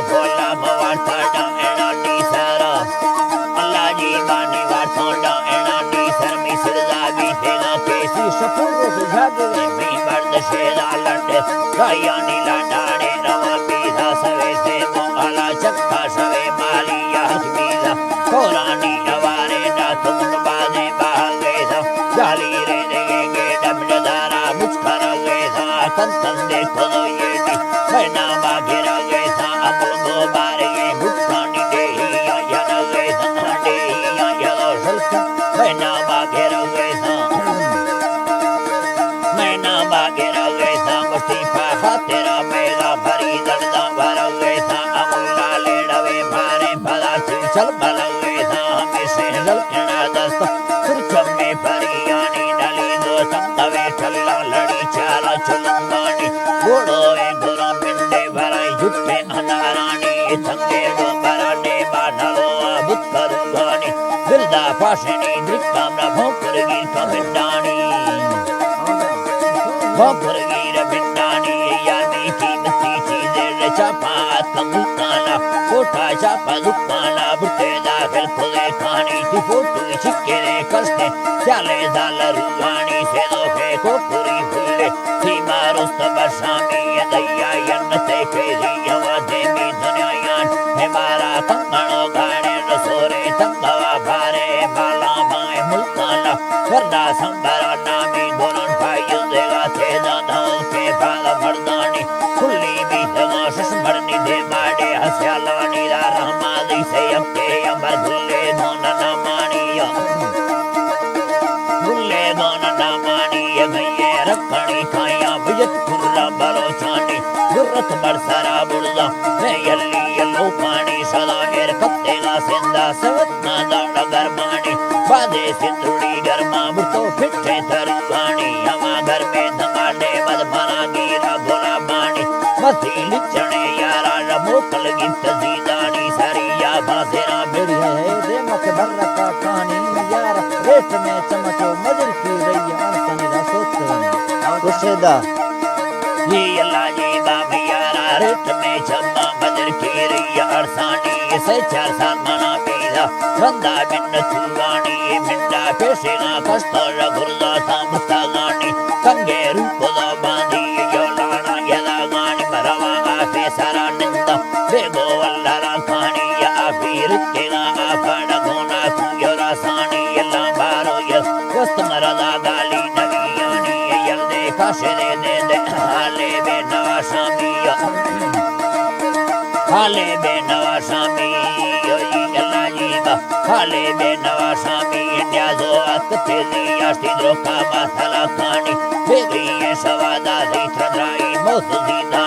भोला भवार थाड़ा एना नीसर अल्लाह जी बानी वार थाड़ा एना नीसर मिसर जावी तेरा केसी सपूरो से जागे मी मर्द शेरा लंडे राया नीला डाणे रवा पीधा सवे से मोहला चक्का सवे मालिया हजमीला कोरानी अवारे ना तुम बाजे बागे सा जाली रे देंगे डबडदारा मुझकर गए सा तन देखो तो ये दी मैं ना बागे गए सा अमल को बारे मुझकानी दे ही या न गए सा दे ही या लो सल्का मैं ना बागे गए सा मैं ना बागे गए सा मुस्तीफा तेरा मेरा भरी दर्दा भर गए सा अमुल्ला लेड़वे भारे भला चल भल गए सा हमेशा जलकना दस्त सुरचम में फरियानी डली दो संतवे चला लड़ी चाला चलंगानी घोड़ो ए घोड़ा पिंडे भराई जुटे अनारानी संगे दो बराने बानलो बुत करुगानी दिलदा फाशनी दृक्कामना भोंकरगी कमिंडानी भोंकरगी रबिंडानी यार मीठी मिठी चीजें चापा कमुकाना कोठा चापा दुकाना बुटे दाखिल खुले खानी थी फोटो छिक्के रे कसने चाले दाल रुगानी से दो फेंको पूरी फुल्ले थी मारुस्त बशामी ये दैया यन्नते केरी यवादे मी दुनियायान है मारा कंगणो गाने रसोरे तंगवा भारे बाला बाए मुल्काना वरदा संबरा नामी दोनों भाइयों देगा थे दादाओं के बाला मर्दानी खुली भी दगा शशमरनी दे माडे हस्यालानी रा रहमादी से अक्के अमर भुल्ले दोना नामानिया भुल्ले दोना नामानिया गये रखनी खाया विजत खुर्रा बलोचानी गुर्रत बरसरा बुर्जा मैं यल्ली यल्लो पानी सदा एर कत्तेला सिंदा सवतना दाड़ा गरमानी बादे सिंधुड़ी गरमा बुतो फिट्टे तरुगानी हमा घर में धमाने मद भरा गिरा गोला बानी मसी लिचने यारा रमोकल गिफ्ट जीदानी सरिया बासेरा बिड़ी है दे मक बर्रका कहानी यारा रेट में चमचो मजर की रही अनसनी दा सोचनी कुशेदा ये अल्लाह जी बाबी यारा रेट में चम्मा मजर की रही अरसानी से 4 साल मना पीला रंदा बिन चुगानी मिंडा पेशेना कस्तर गुरदा सामता गानी कंगे रूप दा बांधी यो लाना यदा गानी मरवा आफे सारा निंदा बेगो अल्लाह खानी या आफिर के ना आफड़ गोना कुयोरा सानी यल्ला बारो यस वस्त मरदा गाली नवियानी यल्दे काशरे दे दे हाले बे नवा शामी हाले बे नवा शामी यो अल्लाह जी बा हाले बे नवा शामी इंडिया जो अत तेजी आस्ती द्रोका माथला खानी बेगी ये सवादा सी थद्राई मौत जीदा